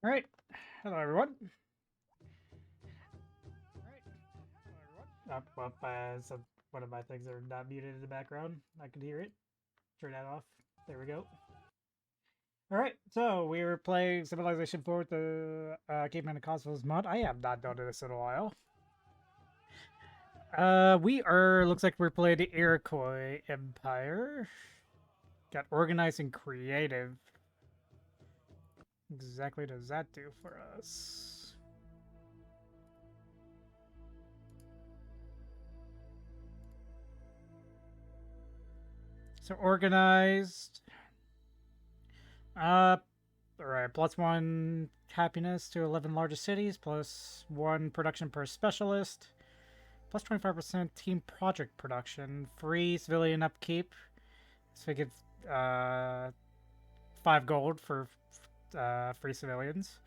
All right. Hello, everyone. All right. Hello, everyone. So one of my things are not muted in the background. I can hear it. Turn that off. There we go. All right. So we were playing Civilization 4 with the Caveman and Cosmos mod. I have not done this in a while. Looks like we're playing the Iroquois Empire. Got organized and creative. Exactly does that do for us? So organized. All right, +1 happiness to 11 largest cities, +1 production per specialist, +25% team project production, free civilian upkeep. So we get 5 gold for free civilians.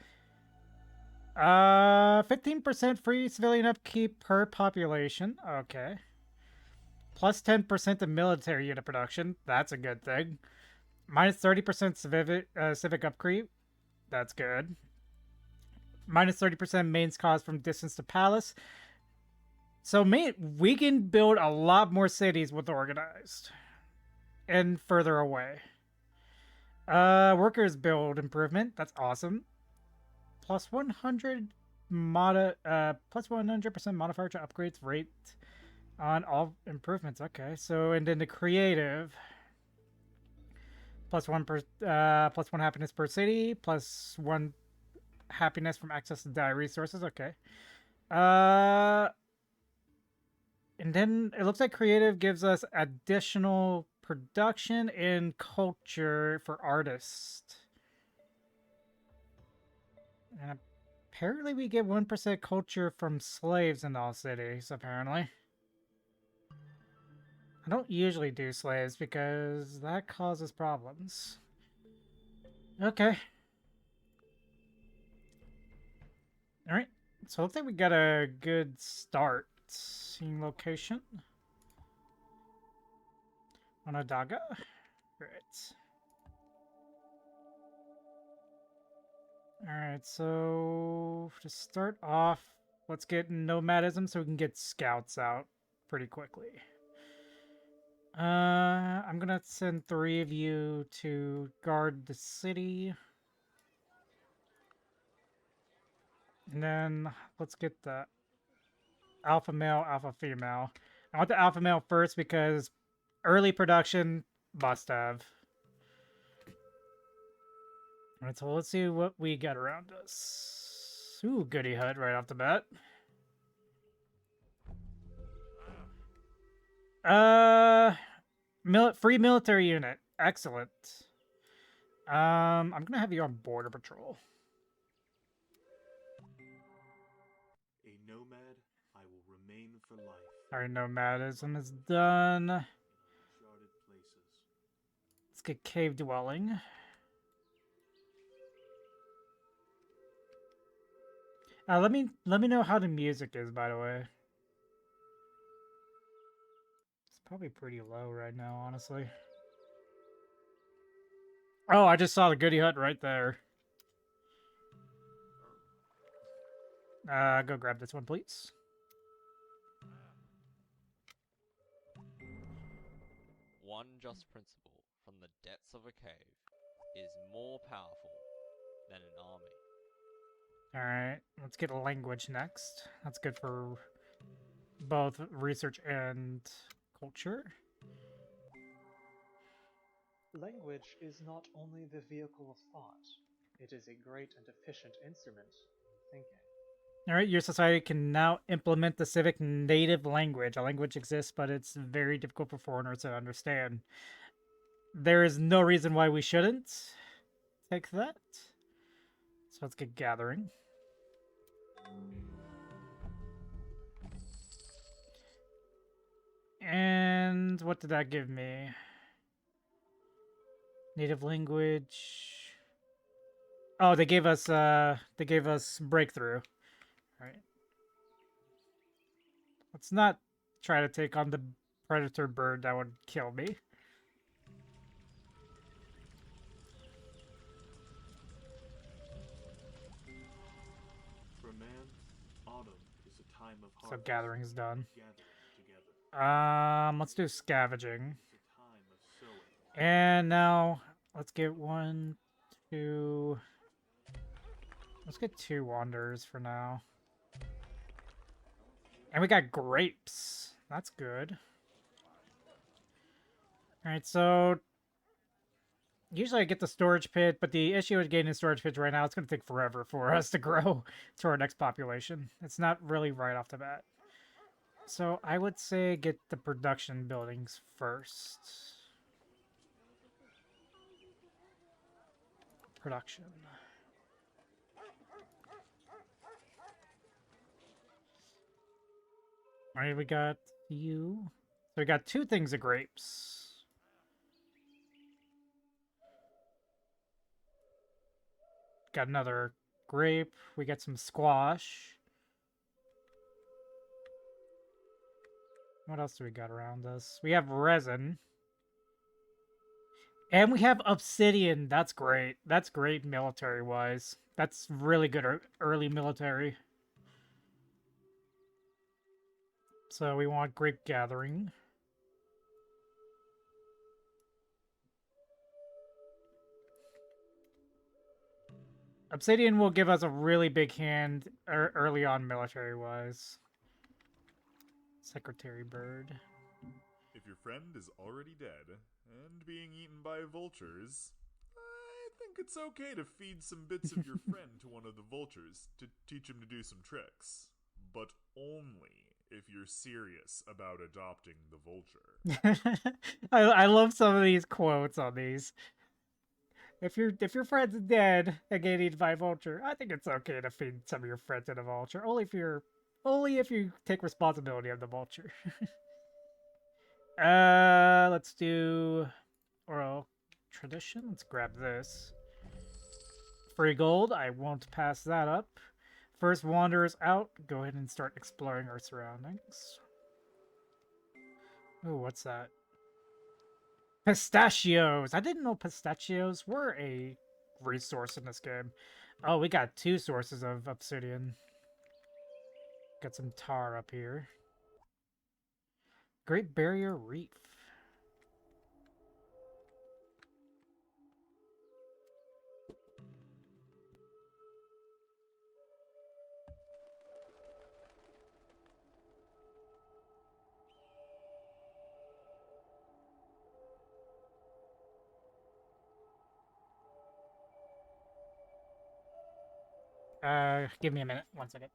15% free civilian upkeep per population. Okay. +10% of military unit production. That's a good thing. -30% civic upkeep. That's good. -30% mains cost from distance to palace. So we can build a lot more cities with organized. And further away. Workers build improvement. That's awesome. +100 +100% modifier to upgrades rate on all improvements. Okay, so and then the creative. +1 happiness per city, +1 happiness from access to dire resources. Okay. And then it looks like creative gives us additional production and culture for artists. And apparently we get 1% culture from slaves in all cities, apparently. I don't usually do slaves because that causes problems. Okay. Alright. So it looks like we got a good start. Seeing location. Onondaga. Right. Alright, so to start off, let's get nomadism so we can get scouts out pretty quickly. I'm gonna send 3 of you to guard the city. And then let's get the alpha male, alpha female. I want the alpha male first because early production must have. Alright, so let's see what we got around us. Ooh, goody hut right off the bat. Free military unit. Excellent. I'm gonna have you on border patrol. A nomad, I will remain for life. Alright, nomadism is done. In uncharted places. Let's get cave dwelling. Let me know how the music is, by the way. It's probably pretty low right now, honestly. Oh, I just saw the goody hut right there. Go grab this one, please. One just principle from the depths of a cave is more powerful than an army. Alright, let's get a language next. That's good for both research and culture. Language is not only the vehicle of thought, it is a great and efficient instrument in thinking. Alright, your society can now implement the civic native language. A language exists, but it's very difficult for foreigners to understand. There is no reason why we shouldn't take that. So let's get gathering. And what did that give me? Native language. Oh, they gave us breakthrough. All right. Let's not try to take on the predator bird that would kill me. time of So harvest. gathering's done. Gathering together. Let's do scavenging. It's a time of sowing. And now let's get 1, 2. Let's get 2 wanderers for now. And we got grapes. That's good. Alright, so usually I get the storage pit, but the issue with getting a storage pit right now, it's going to take forever for us to grow to our next population. It's not really right off the bat. So I would say get the production buildings first. Production. Alright, we got you. So we got 2 things of grapes. Got another grape. We got some squash. What else do we got around us? We have resin. And we have obsidian. That's great. That's great military-wise. That's really good early military. So we want grape gathering. Obsidian will give us a really big hand early on military-wise. Secretary Bird. If your friend is already dead and being eaten by vultures, I think it's okay to feed some bits of your friend to one of the vultures to teach him to do some tricks. But only if you're serious about adopting the vulture. I love some of these quotes on these. If your friend's dead and getting eaten by a vulture, I think it's okay to feed some of your friends to the vulture. Only if you take responsibility of the vulture. Let's do oral tradition. Let's grab this. Free gold. I won't pass that up. First wanderers out. Go ahead and start exploring our surroundings. Oh, what's that? Pistachios! I didn't know pistachios were a resource in this game. Oh, we got 2 sources of obsidian. Got some tar up here. Great Barrier Reef. Give me a minute. 1 second.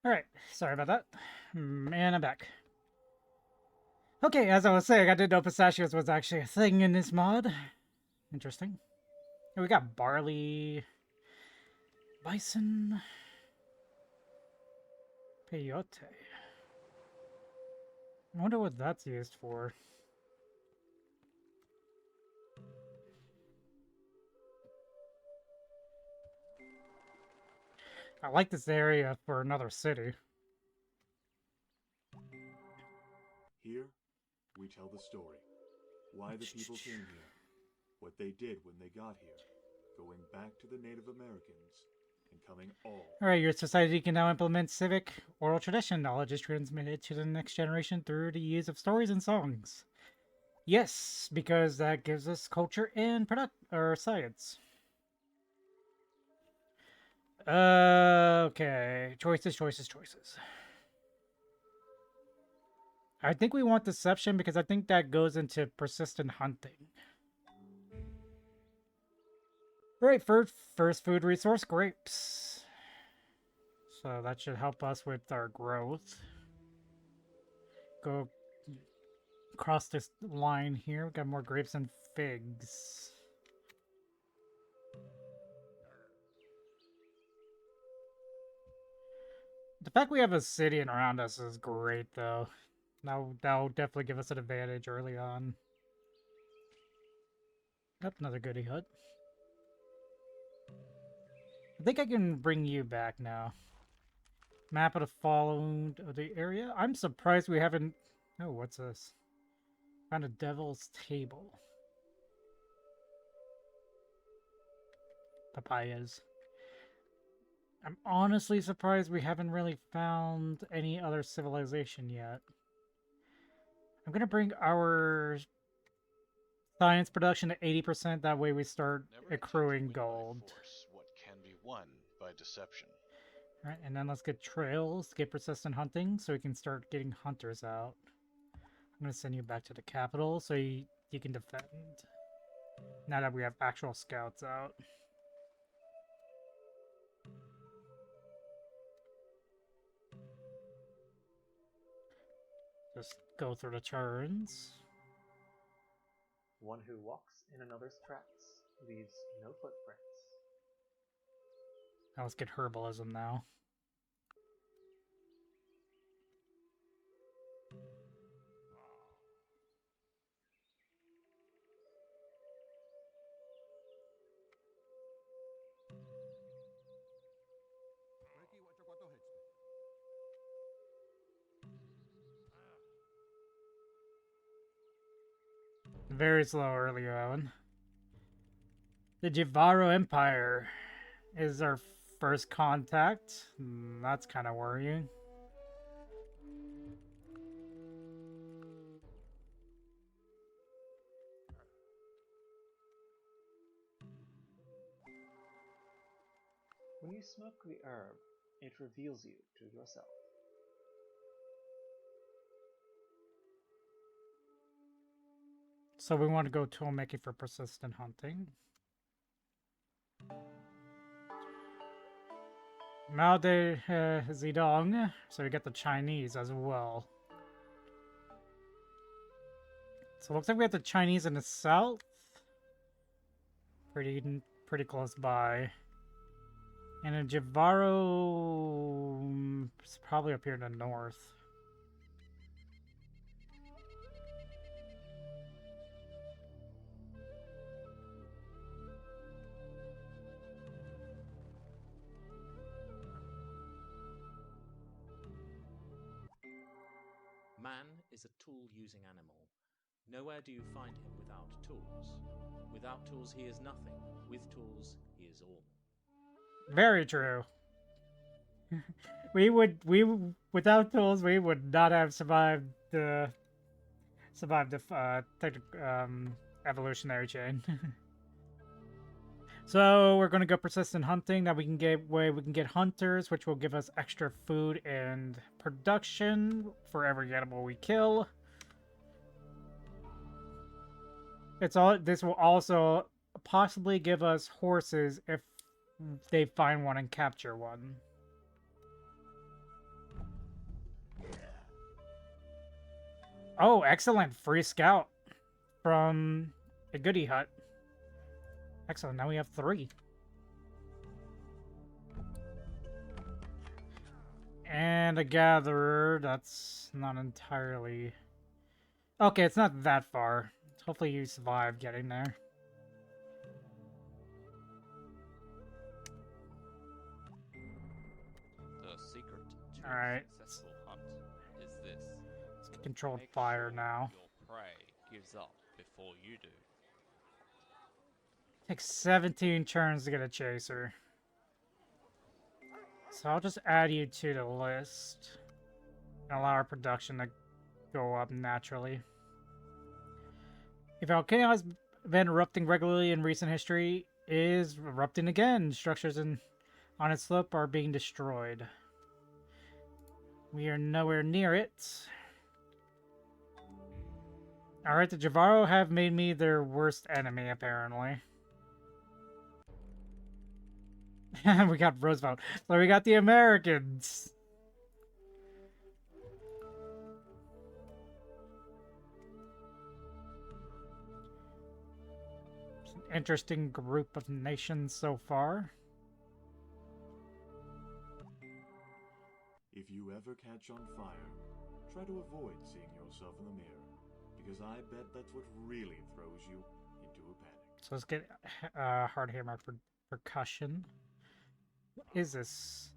Alright, sorry about that. And I'm back. Okay, as I was saying, I didn't know pistachios was actually a thing in this mod. Interesting. We got barley, bison, peyote. I wonder what that's used for. I like this area for another city. Here, we tell the story. Why the people came here. What they did when they got here. Going back to the Native Americans. And coming all. Alright, your society can now implement civic oral tradition. Knowledge is transmitted to the next generation through the use of stories and songs. Yes, because that gives us culture and science. Okay. Choices. I think we want deception because I think that goes into persistent hunting. Right, first food resource, grapes. So that should help us with our growth. Go across this line here. We got more grapes and figs. The fact we have a city around us is great, though. That'll definitely give us an advantage early on. Yep, another goodie hut. I think I can bring you back now. Map of the area. I'm surprised we haven't... Oh, what's this? Found a devil's table. Papayas. I'm honestly surprised we haven't really found any other civilization yet. I'm gonna bring our science production to 80%. That way we start accruing gold. What can be won by deception. Alright, and then let's get trails, get persistent hunting, so we can start getting hunters out. I'm gonna send you back to the capital so you can defend. Now that we have actual scouts out. Just go through the turns. One who walks in another's tracks leaves no footprints. Now let's get herbalism now. Very slow early on. The Jivaro Empire is our first contact. That's kind of worrying. When you smoke the herb, it reveals you to yourself. So we want to go tool making for persistent hunting. Mao de Zedong. So we get the Chinese as well. So it looks like we have the Chinese in the south. Pretty close by. And then Jivaro is probably up here in the north. Man is a tool-using animal. Nowhere do you find him without tools. Without tools he is nothing. With tools he is all. Very true. Without tools we would not have survived the evolutionary chain. So we're gonna go persistent hunting. Now we can get hunters, which will give us extra food and production for every animal we kill. This will also possibly give us horses if they find one and capture one. Oh, excellent. Free scout from a goodie hut. Excellent. Now we have 3. And a gatherer. That's not entirely... Okay, it's not that far. Hopefully you survive getting there. The secret to Alright. a successful hunt is this. It's controlled Make fire sure now. your prey gives up before you do. Takes 17 turns to get a chaser. So I'll just add you to the list. And allow our production to go up naturally. A volcano has been erupting regularly in recent history, is erupting again. Structures on its slope are being destroyed. We are nowhere near it. Alright, the Javaro have made me their worst enemy, apparently. We got Roosevelt. So we got the Americans. It's an interesting group of nations so far. If you ever catch on fire, try to avoid seeing yourself in the mirror, because I bet that's what really throws you into a panic. So let's get hard hammer percussion. What is this?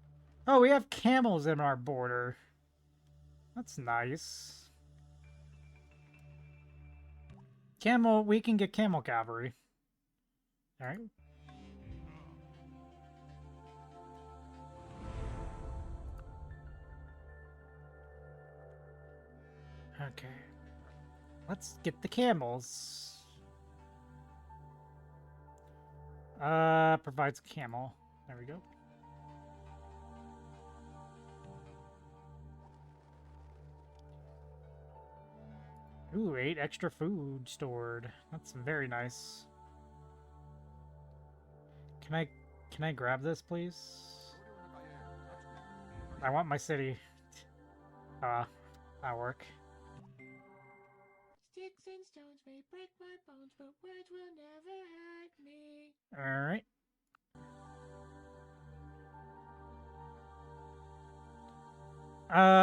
Oh, we have camels in our border. That's nice. Camel, we can get camel cavalry. Alright. Okay. Let's get the camels. Provides camel. There we go. Ooh, 8 extra food stored. That's very nice. Can I grab this, please? I want my city. That'll work. Sticks and stones may break my bones, but words will never hurt me. Alright.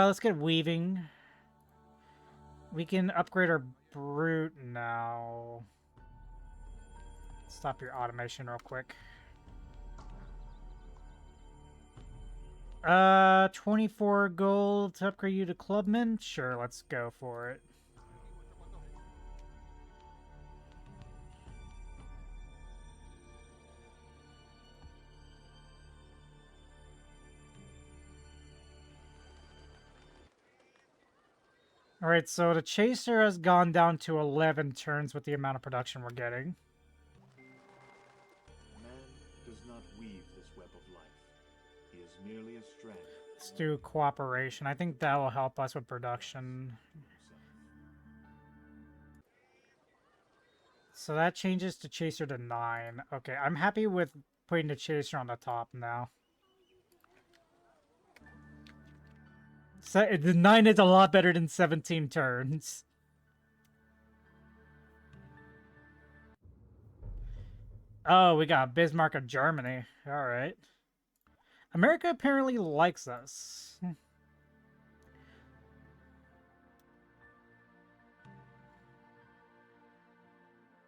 Let's get weaving. We can upgrade our brute now. Stop your automation real quick. 24 gold to upgrade you to clubman? Sure, let's go for it. Alright, so the chaser has gone down to 11 turns with the amount of production we're getting. Man does not weave this web of life. He is merely a strand. Let's do cooperation. I think that will help us with production. So that changes to chaser to 9. Okay, I'm happy with putting the chaser on the top now. So, the 9 is a lot better than 17 turns. Oh, we got Bismarck of Germany. Alright. America apparently likes us.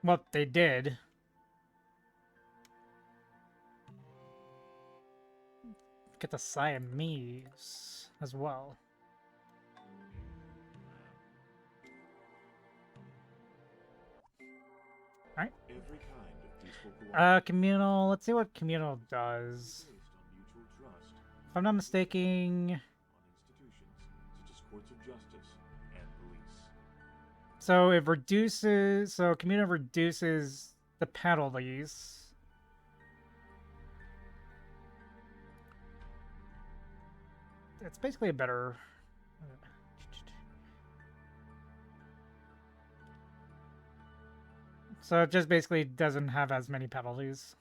Well, they did. Get the Siamese as well. Alright. Every kind of peaceful Communal. Let's see what communal does. based on mutual trust If I'm not mistaken, on institutions such as courts of justice and police. so it reduces. So communal reduces the penalties. It's basically a better. So it just basically doesn't have as many penalties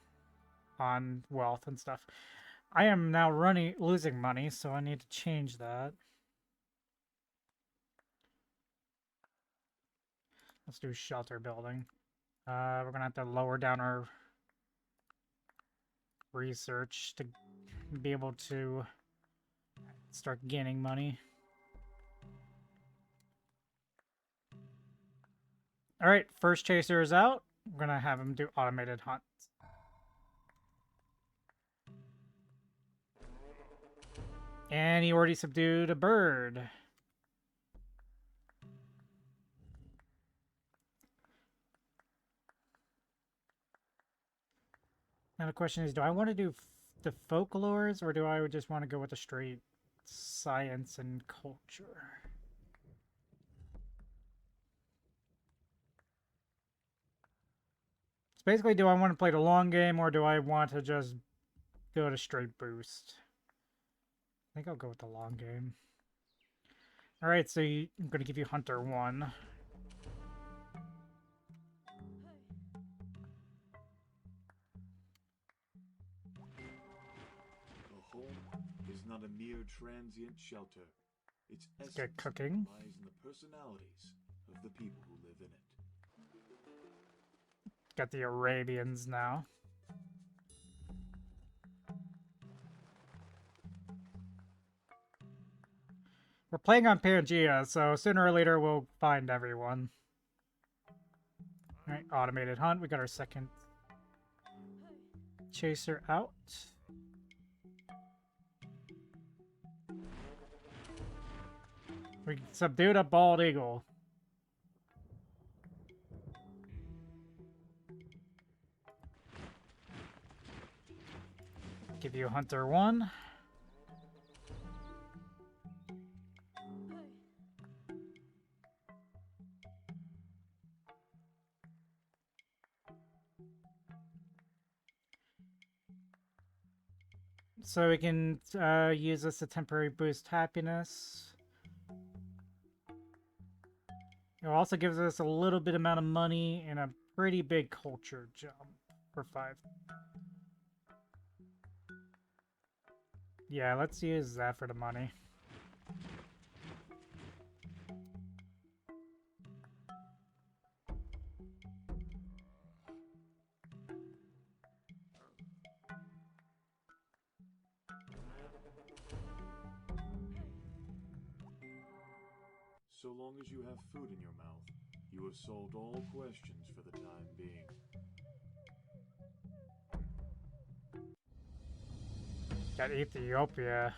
on wealth and stuff. I am now losing money, so I need to change that. Let's do shelter building. We're gonna have to lower down our research to be able to start gaining money. Alright, first chaser is out. We're gonna have him do automated hunts. And he already subdued a bird. Now the question is, do I want to do the folklores, or do I just want to go with the straight science and culture? So basically, do I want to play the long game, or do I want to just go to straight boost? I think I'll go with the long game. Alright, so I'm going to give you Hunter 1. A home is not a mere transient shelter. Its Let's get essence cooking. lies in the personalities of the people who live in it. Got the Arabians now. We're playing on Pangea, so sooner or later we'll find everyone. Alright, automated hunt. We got our second chaser out. We subdued a bald eagle. Give you Hunter 1. So we can use this to temporary boost happiness. It also gives us a little bit amount of money and a pretty big culture jump for 5. Yeah, let's use that for the money. So long as you have food in your mouth, you have solved all questions for the time being. Got Ethiopia.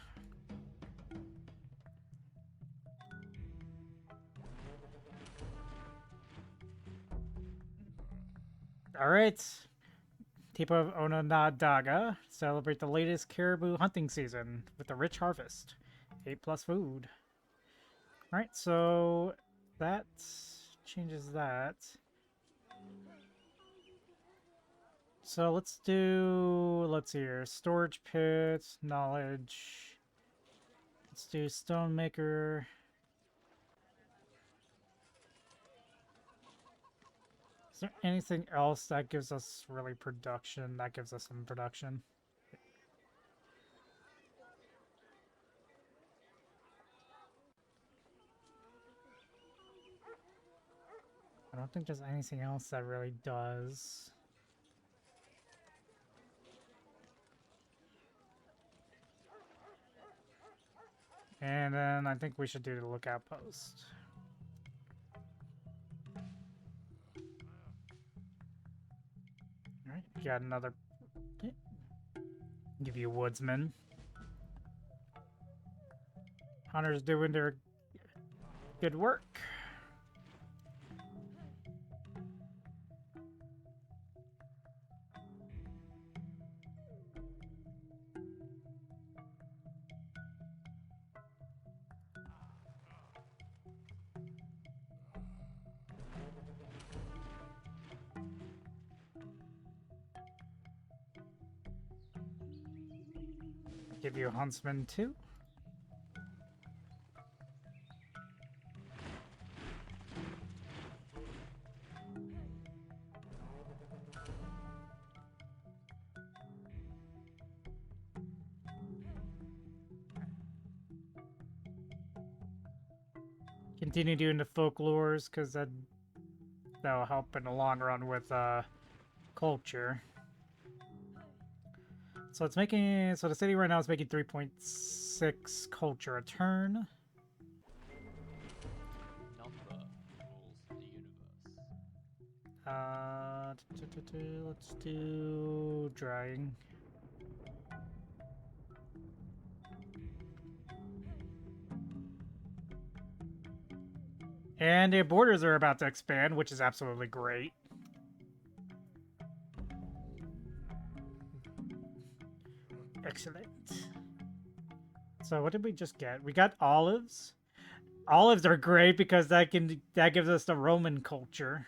Alright. People of Onondaga celebrate the latest caribou hunting season with a rich harvest. 8+ food. Alright, so that changes that. So let's see here, storage pit, knowledge. Let's do stonemaker. Is there anything else that gives us really production? That gives us some production. I don't think there's anything else that really does. And then I think we should do the lookout post. Alright, we got another. Give you woodsman. Hunters doing their good work. Give you a huntsman too. Continue doing the folklores because that that'll help in the long run with culture. So it's making, so the city right now is making 3.6 culture a turn. Number rules the universe. Let's do drying. And the borders are about to expand, which is absolutely great. Excellent. So what did we just get? We got olives. Olives are great because that gives us the Roman culture.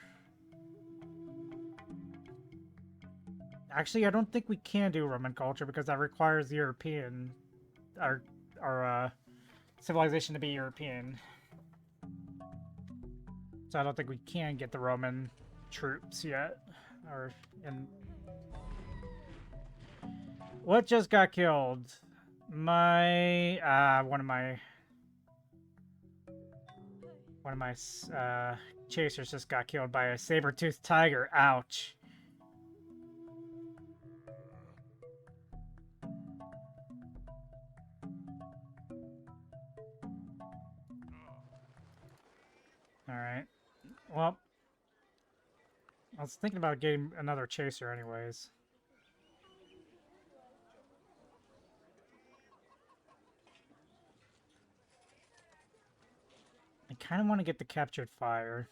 Actually, I don't think we can do Roman culture because that requires European, our civilization to be European. So I don't think we can get the Roman troops yet. Or in what just got killed? My one of my chasers just got killed by a saber-toothed tiger. Ouch. Alright. Well, I was thinking about getting another chaser anyways. I kind of want to get the captured fire.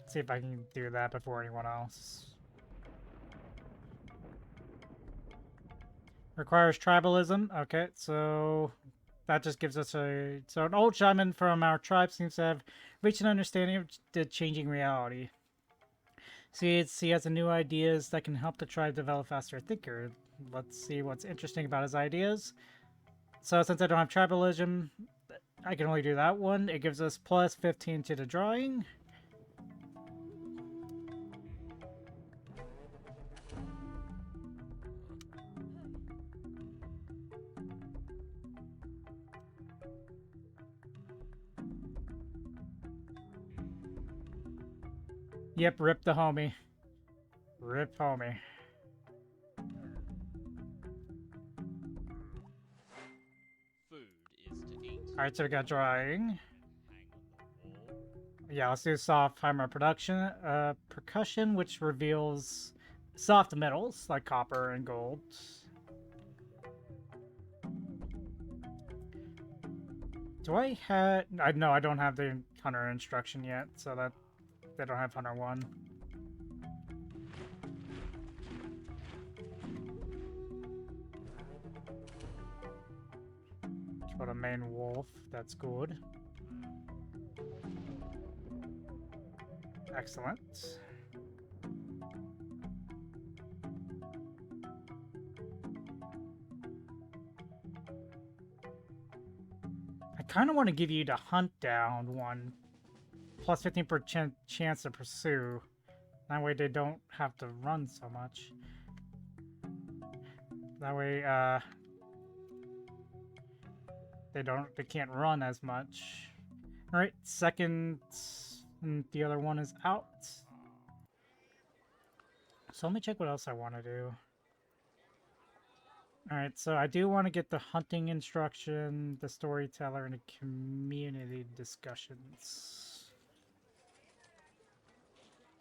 See if I can do that before anyone else. Requires tribalism. Okay, so that just gives us a... So an old shaman from our tribe seems to have reached an understanding of the changing reality. See, he has new ideas that can help the tribe develop faster thinker. Let's see what's interesting about his ideas. So since I don't have tribalism, I can only do that one. It gives us plus 15 to the drawing. Yep, rip the homie. Rip homie. Food is to eat. Alright, so we got drawing. Hang on the wall. Yeah, let's do soft hammer percussion, which reveals soft metals like copper and gold. Do I have... No, I don't have the hunter instruction yet, so that they don't have hunter 1. Kill the main wolf, that's good. Excellent. I kind of want to give you the hunt down one. Plus 15% chance to pursue. That way they don't have to run so much. That way, they can't run as much. Alright, second, and the other one is out. So let me check what else I want to do. Alright, so I do want to get the hunting instruction, the storyteller, and the community discussions.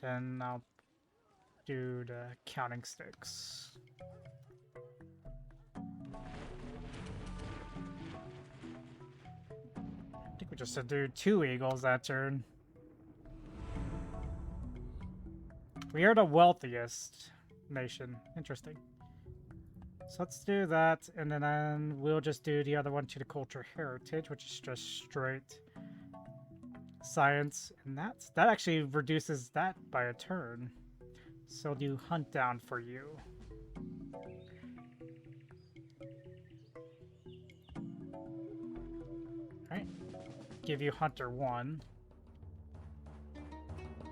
Then I'll do the counting sticks. I think we just should do 2 eagles that turn. We are the wealthiest nation. Interesting. So let's do that, and then we'll just do the other one to the culture heritage, which is just straight science, and that actually reduces that by a turn. So I'll do hunt down for you. Alright. Give you hunter 1.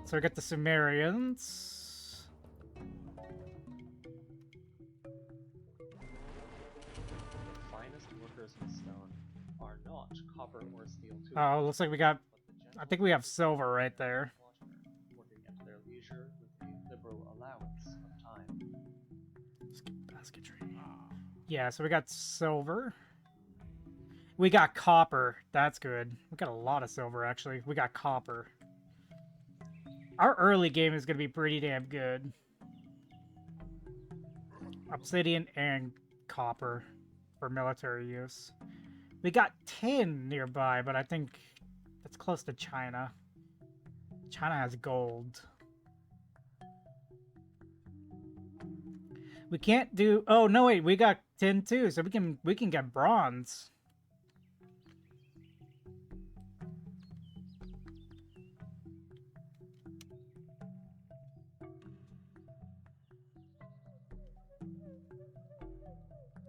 So we get the Sumerians. The finest workers in stone are not copper or steel tools. Oh, looks like we got... but the I think we have silver right there. Working at their leisure with a liberal allowance of time. Basketry. Yeah, so we got silver. We got copper. That's good. We got a lot of silver, actually. We got copper. Our early game is going to be pretty damn good. Obsidian and copper for military use. We got tin nearby, but I think that's close to China. China has gold. We can't do... Oh, no, wait. We got tin, too, so we can get bronze.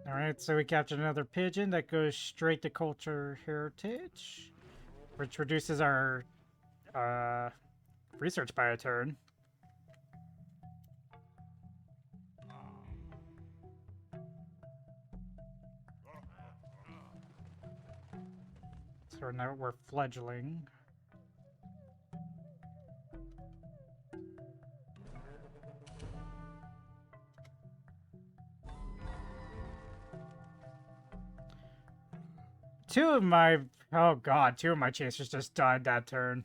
Alright, so we captured another pigeon that goes straight to culture heritage, which reduces our research by a turn. So now we're fledgling. Two of my chasers just died that turn.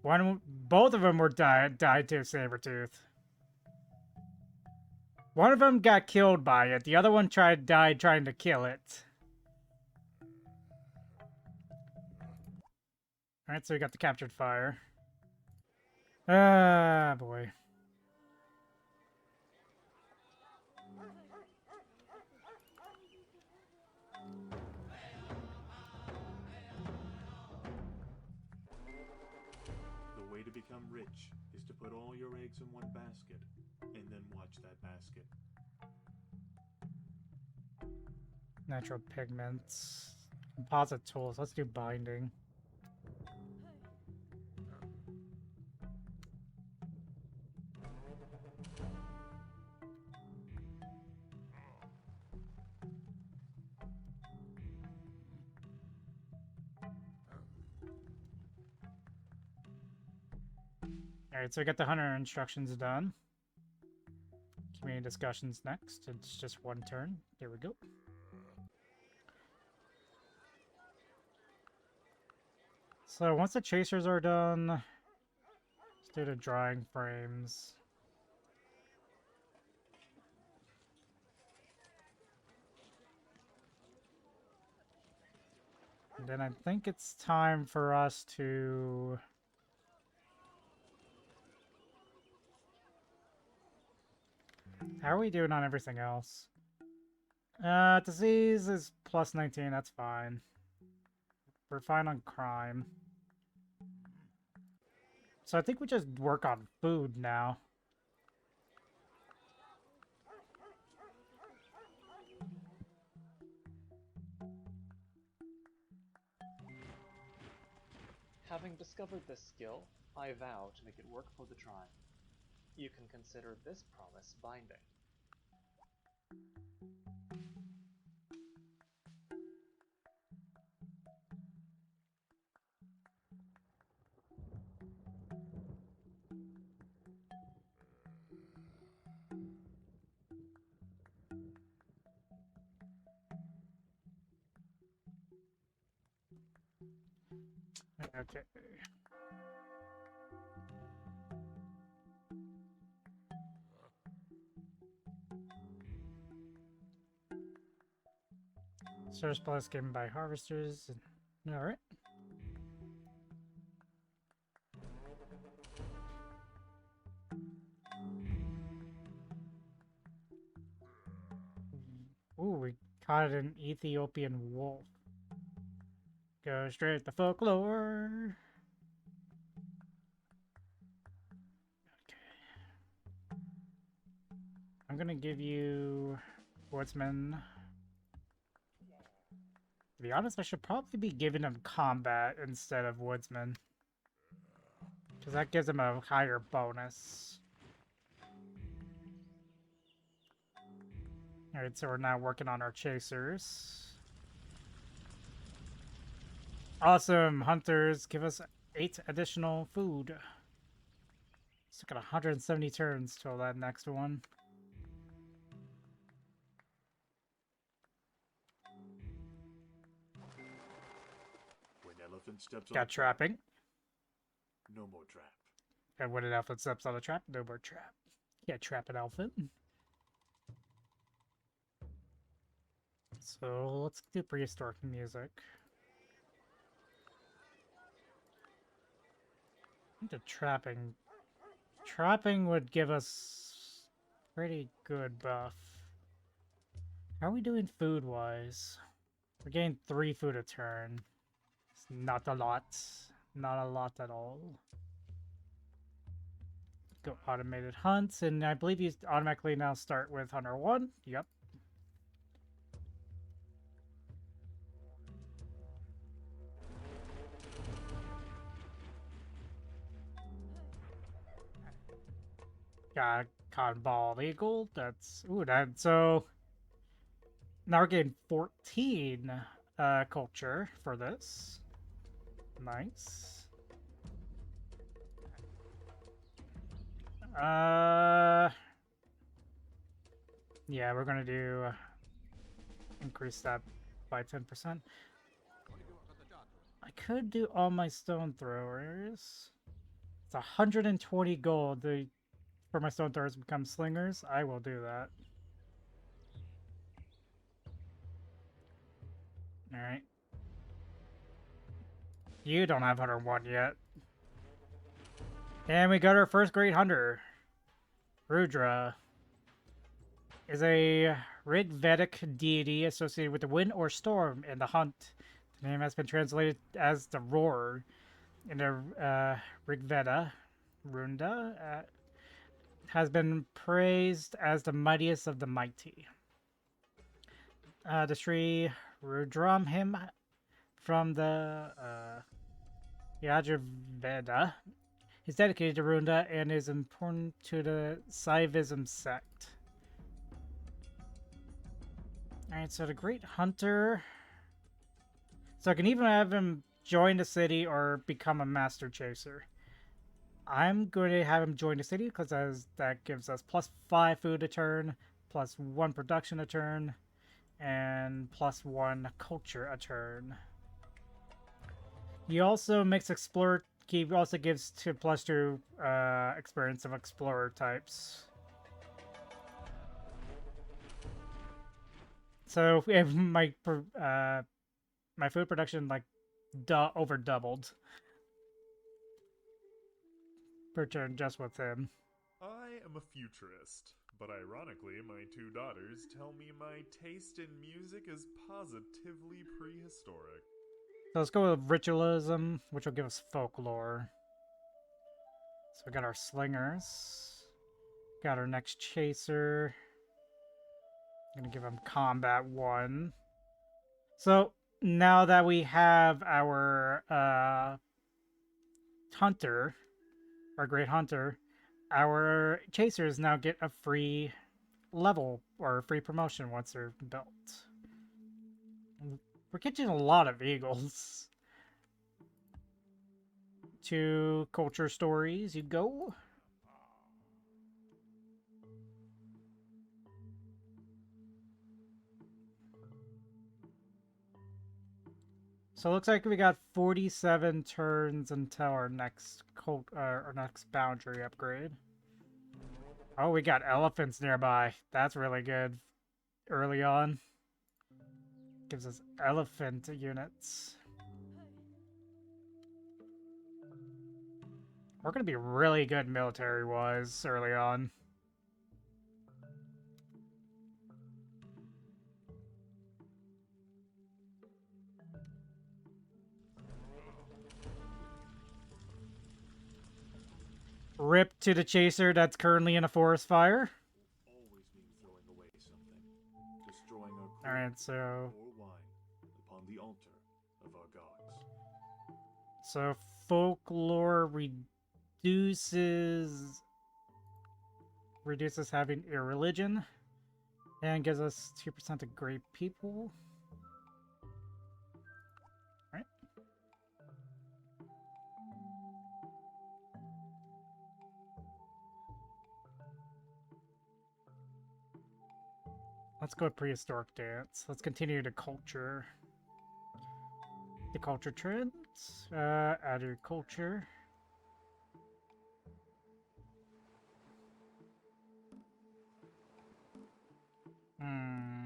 Both of them were died to a Sabertooth. One of them got killed by it. The other one died trying to kill it. Alright, so we got the captured fire. Ah, boy. The way to become rich is to put all your eggs in one basket, and then watch that basket. Natural pigments. Composite tools. Let's do binding. Alright, so we got the hunter instructions done. Community discussions next. It's just one turn. There we go. So once the chasers are done, let's do the drawing frames. And then I think it's time for us to... How are we doing on everything else? Disease is plus 19, that's fine. We're fine on crime. So I think we just work on food now. Having discovered this skill, I vow to make it work for the tribe. You can consider this promise binding. Okay. Surplus given by harvesters. Alright. Ooh, we caught an Ethiopian wolf. Go straight to folklore. Okay. I'm gonna give you Woodsman. To be honest, I should probably be giving him combat instead of Woodsman. Because that gives him a higher bonus. Alright, so we're now working on our chasers. Awesome. Hunters give us 8 additional food. Still got 170 turns till that next one. When elephant steps on Got a trap, trapping. no more trap. And when an elephant steps on a trap, no more trap. Yeah, trap an elephant. So let's do prehistoric music. The trapping. Trapping would give us pretty good buff. How are we doing food-wise? We're getting 3 food a turn. It's not a lot. Not a lot at all. Go automated hunts, and I believe you automatically now start with Hunter 1. Yep. Got cotton ball eagle. That's ooh, that so now we're getting 14 culture for this. Nice. Yeah, we're gonna do increase that by 10%. I could do all my stone throwers. It's 120 gold. For my stone throwers to become slingers. I will do that. Alright. You don't have Hunter 1 yet. And we got our first great hunter. Rudra is a Rigvedic deity associated with the wind or storm in the hunt. The name has been translated as the roar in the Rigveda. Runda has been praised as the mightiest of the mighty. The Sri Rudram hymn from the Yajurveda is dedicated to Runda and is important to the Saivism sect. Alright, so the Great Hunter. So I can even have him join the city or become a Master Chaser. I'm going to have him join the city because that gives us +5 food a turn, +1 production a turn, and +1 culture a turn. He also makes explorer. He also gives +2 experience of explorer types. So if my food production like over doubled per turn just with him. I am a futurist, but ironically, my 2 daughters tell me my taste in music is positively prehistoric. So let's go with ritualism, which will give us folklore. So we got our slingers. Got our next chaser. I'm gonna give him combat 1. So now that we have our hunter, our great hunter, our chasers now get a free level or a free promotion once they're built. We're catching a lot of eagles. 2 culture stories, you go. So it looks like we got 47 turns until our next boundary upgrade. Oh, we got elephants nearby. That's really good. Early on. Gives us elephant units. We're going to be really good military-wise early on. Rip to the chaser that's currently in a forest fire. Always mean throwing away something. Destroying our Alright, so... or wine upon the altar of our gods. So folklore reduces having irreligion and gives us 2% of great people. Right. Let's go with prehistoric dance. Let's continue to culture. The culture trends. Agriculture. Hmm.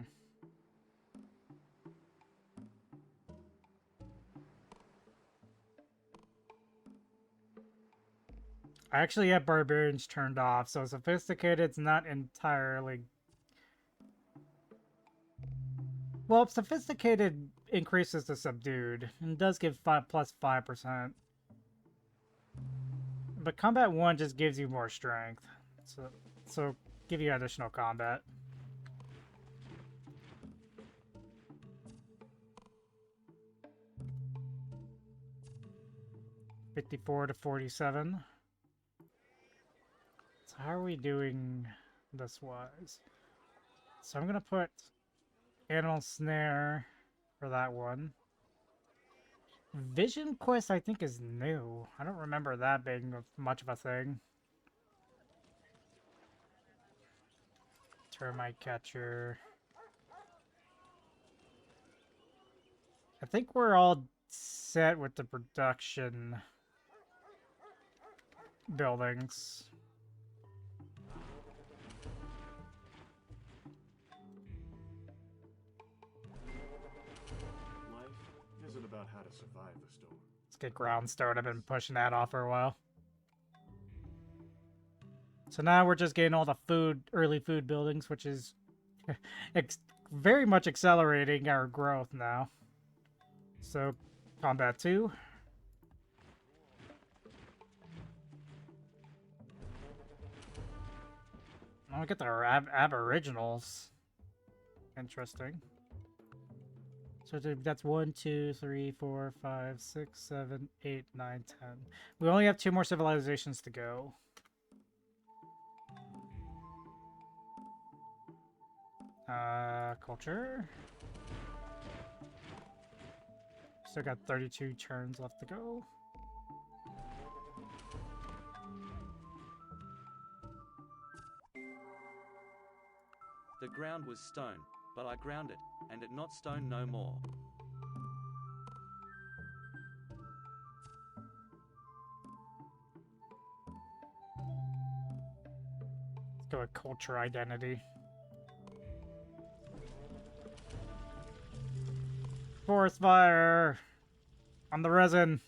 I actually have barbarians turned off, so sophisticated's not entirely. Well, sophisticated increases to subdued and does give 5% +5%. But combat 1 just gives you more strength. So give you additional combat. $54 to $47. So how are we doing this wise? So I'm gonna put animal snare for that one. Vision quest I think is new. I don't remember that being much of a thing. Termite catcher. I think we're all set with the production buildings. Life isn't about how to survive the storm. Let's get groundstone. I've been pushing that off for a while. So now we're just getting all the early food buildings, which is very much accelerating our growth now. So, combat 2. I'll get the aboriginals. Interesting. So that's 1, 2, 3, 4, 5, 6, 7, 8, 9, 10. We only have 2 more civilizations to go. Culture. Still got 32 turns left to go. The ground was stone, but I ground it, and it not stone no more. Let's go with culture identity. Forest fire on the resin.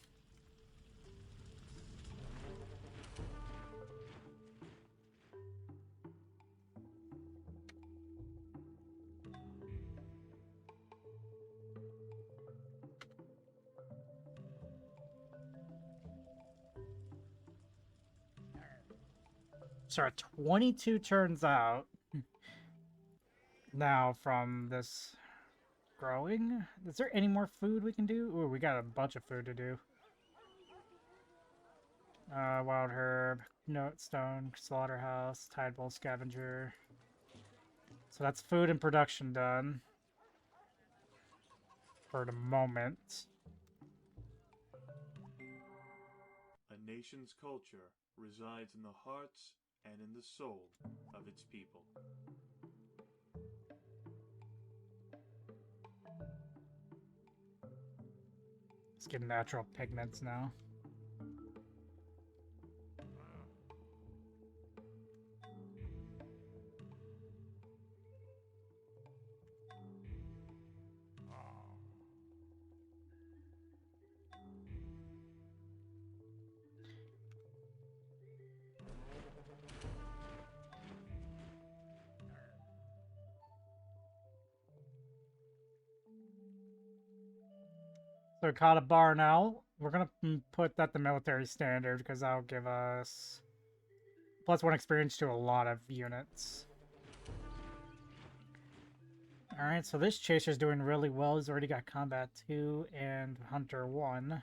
So 22 turns out now from this growing. Is there any more food we can do? Ooh, we got a bunch of food to do. Wild herb, note stone, slaughterhouse, tide bowl scavenger. So that's food and production done. For the moment. A nation's culture resides in the hearts and in the soul of its people. Let's get natural pigments now. So we caught a bar now. We're gonna put that the military standard because that'll give us +1 experience to a lot of units. Alright, so this chaser's doing really well. He's already got combat 2 and hunter 1.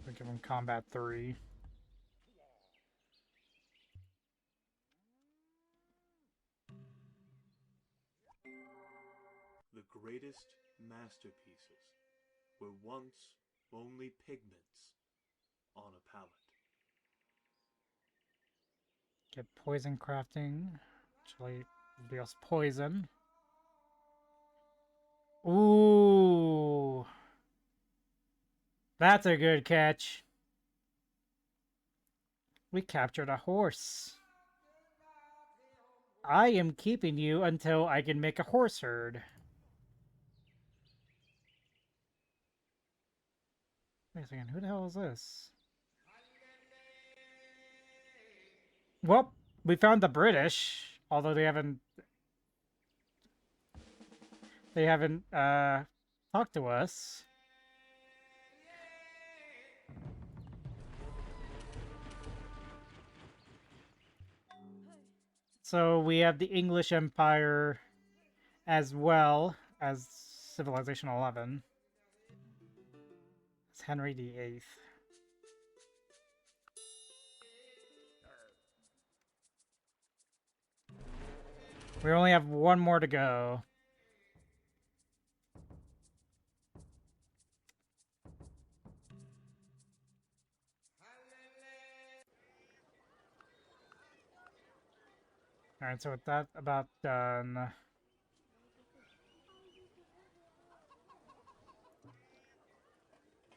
We give him combat 3. The greatest masterpieces were once only pigments on a palette. Get poison crafting. Actually, deals poison. Ooh. That's a good catch. We captured a horse. I am keeping you until I can make a horse herd. Wait a second, who the hell is this? Well, we found the British, although they haven't talked to us. So we have the English Empire as well as Civilization 11. It's Henry VIII. We only have one more to go. Alright, so with that about done...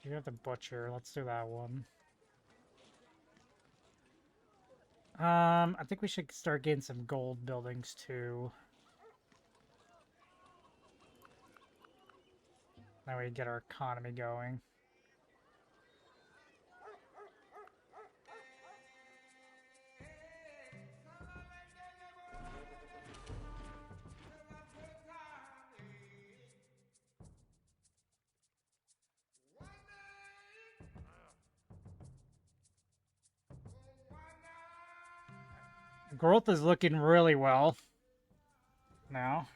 You have the butcher. Let's do that one. I think we should start getting some gold buildings too. That way we get our economy going. Growth is looking really well now.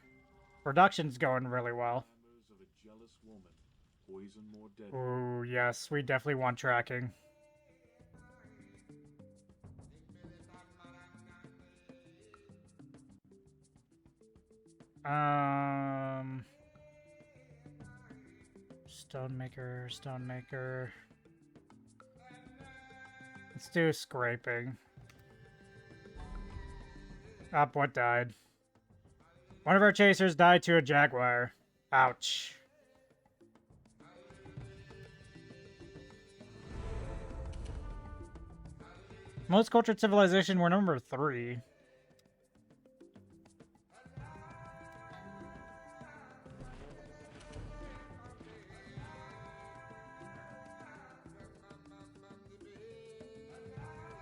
Production's going really well. Of a jealous woman, poison more deadly. Ooh, yes, we definitely want tracking. Stonemaker, stonemaker. Let's do scraping. Up, what died? One of our chasers died to a jaguar. Ouch. Most cultured civilization, we're number 3.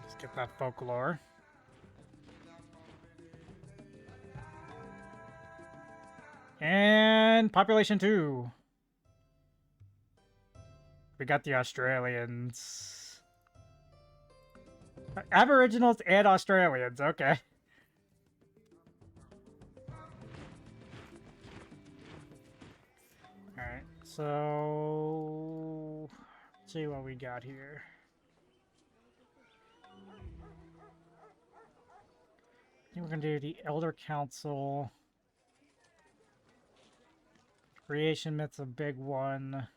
Let's get that folklore. And population 2. We got the Australians. Aboriginals and Australians, okay. Alright, so... Let's see what we got here. I think we're gonna do the Elder Council. Creation myth's a big one.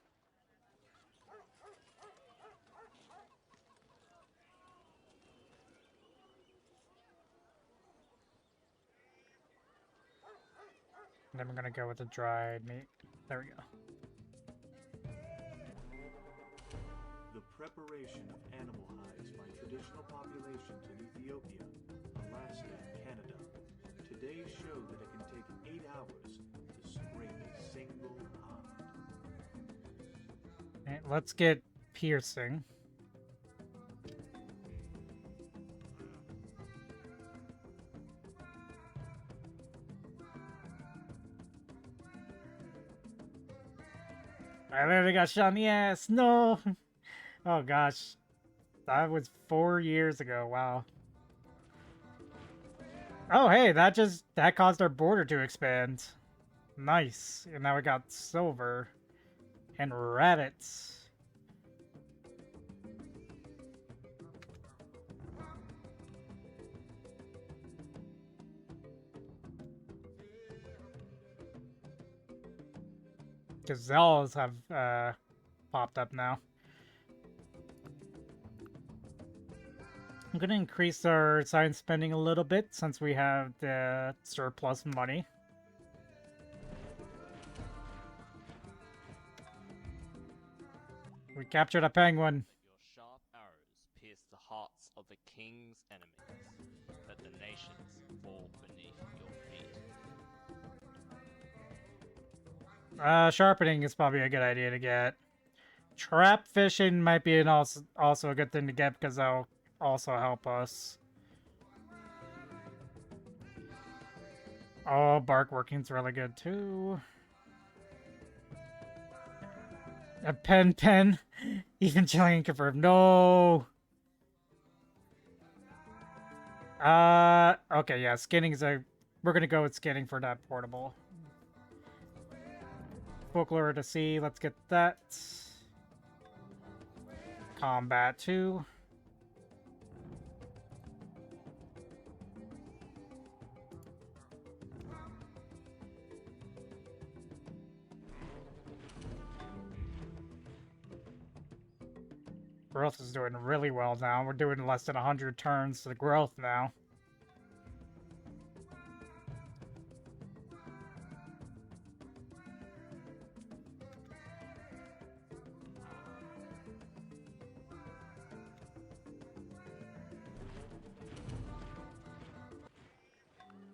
And then we're gonna go with the dried meat. There we go. The preparation of animal hides by traditional populations in Ethiopia, Alaska, and Canada. Today's show that it can take 8 hours to scrape a single hide. Alright, let's get piercing. I literally got shot in the ass. No. Oh gosh. That was 4 years ago. Wow. Oh hey, that caused our border to expand. Nice. And now we got silver and rabbits. Gazelles have popped up now. I'm going to increase our science spending a little bit since we have the surplus money. We captured a penguin. Let your sharp arrows pierce the hearts of the king's enemies. Let the nations fall beneath your feet. Sharpening is probably a good idea to get. Trap fishing might be also a good thing to get because that'll also help us. Oh, bark working's really good too. A pen. Even chilling confirmed. No. Okay, yeah, skinning is we're gonna go with skinning for that portable. Folklore to sea, let's get that. Combat 2. Growth is doing really well now. We're doing less than 100 turns to the growth now.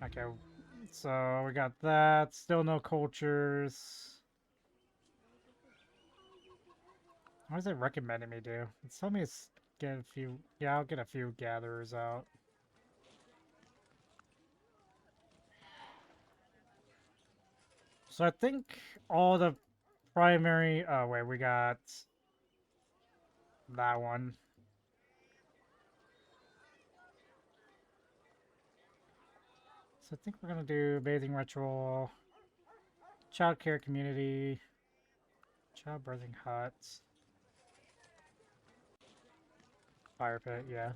Okay, so we got that. Still no cultures. What is it recommending me do? It's telling me to get a few... Yeah, I'll get a few gatherers out. So I think all the primary... Oh, wait, we got... that one. So I think we're going to do bathing ritual, child care community, child birthing huts, fire pit, yeah.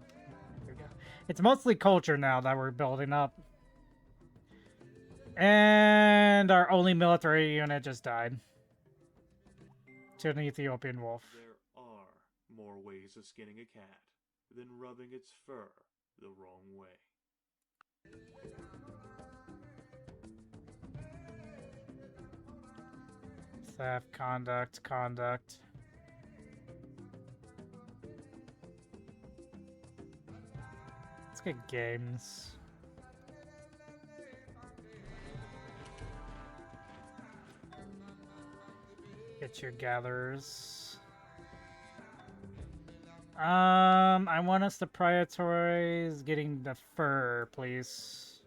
There we go. It's mostly culture now that we're building up. And our only military unit just died to an Ethiopian wolf. There are more ways of skinning a cat than rubbing its fur the wrong way. Theft, conduct. Let's get games. Get your gatherers. I want us to prioritize getting the fur, please.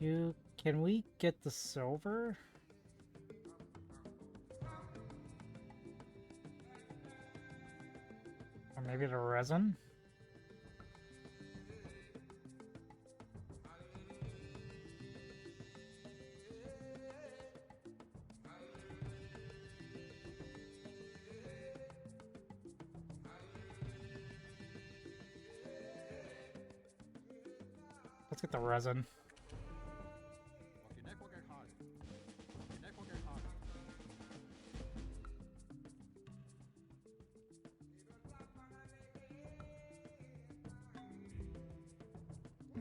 Can we get the silver? Or maybe the resin? Let's get the resin.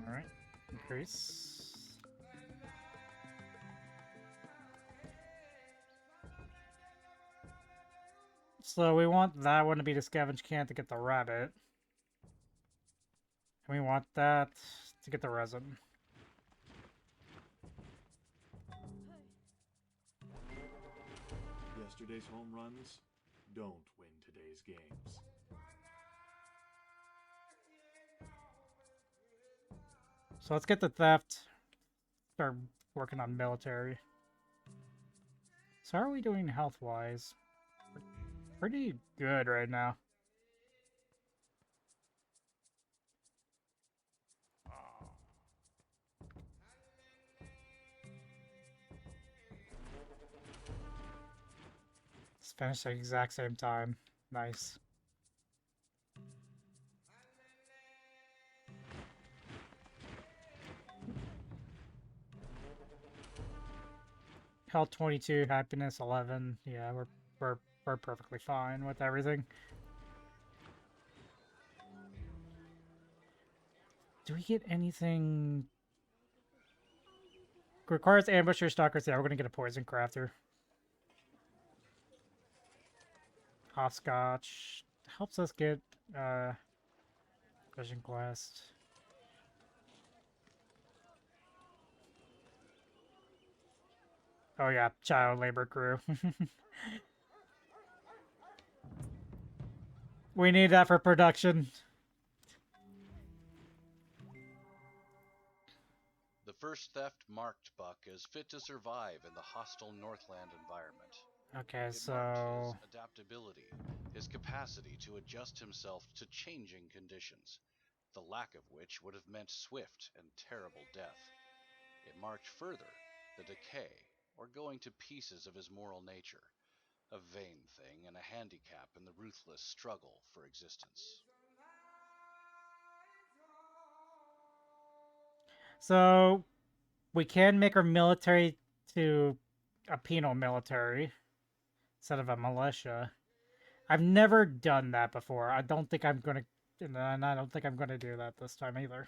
Alright, increase. So we want that one to be the scavenge can to get the rabbit. And we want that to get the resin. Yesterday's home runs don't win today's games. So let's get the theft. Start working on military. So how are we doing health-wise? Pretty good right now. Let's finish at the exact same time. Nice. Health 22, happiness 11. Yeah, we're We're perfectly fine with everything. Do we get anything? Requires ambusher stalkers. Yeah, we're gonna get a poison crafter. Hopscotch helps us get vision quest. Oh yeah, child labor crew. We need that for production. The first theft marked Buck as fit to survive in the hostile Northland environment. Okay, It marked his so adaptability, his capacity to adjust himself to changing conditions, the lack of which would have meant swift and terrible death. It marked further the decay, or going to pieces of his moral nature, a vain thing and a handicap in the ruthless struggle for existence. so we can make our military to a penal military instead of a militia. I've never done that before. I don't think I'm gonna, and I don't think I'm gonna do that this time either.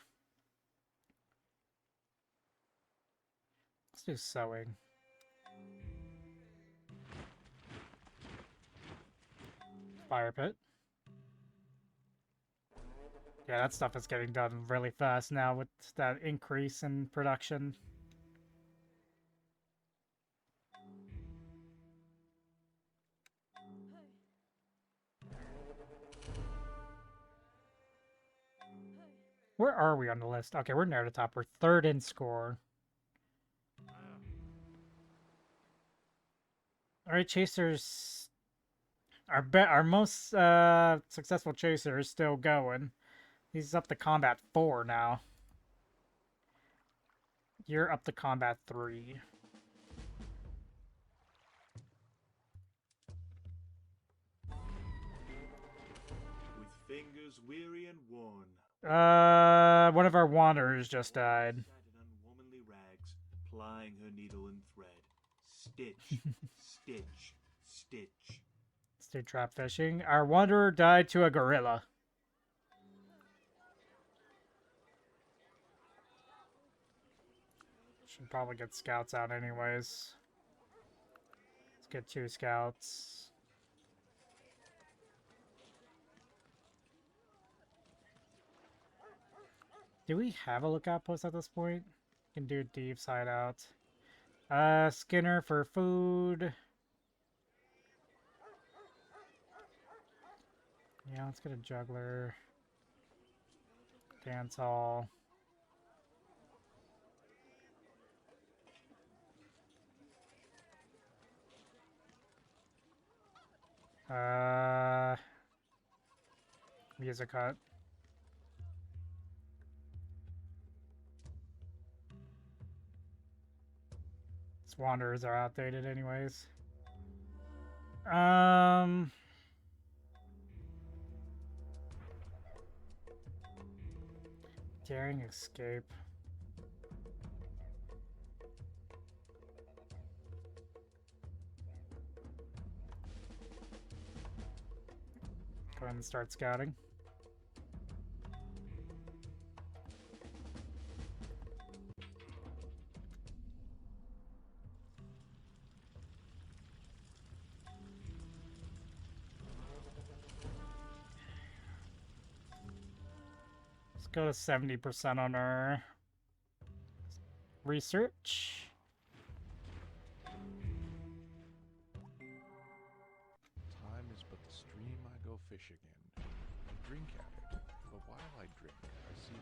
Let's do sewing. Fire pit. Yeah, that stuff is getting done really fast now with that increase in production. Where are we on the list? Okay, we're near the top. We're third in score. Alright, chasers. Our most successful chaser is still going. He's up to combat 4 now. You're up to combat 3. With fingers weary and worn, One of our wanderers just died. sat in unwomanly rags, plying her needle and thread. Stitch, stitch, stitch. Let's do trap fishing. Our wanderer died to a gorilla. Should probably get scouts out anyways. Let's get 2 scouts. Do we have a lookout post at this point? Can do Deeves hideout. Skinner for food. Yeah, let's get a juggler. Dance hall. Music hut. These wanderers are outdated anyways. Daring escape. Go ahead and start scouting. Let's go to 70% on our research. Time is but the stream I go fishing in. I drink at it, but while I drink, I see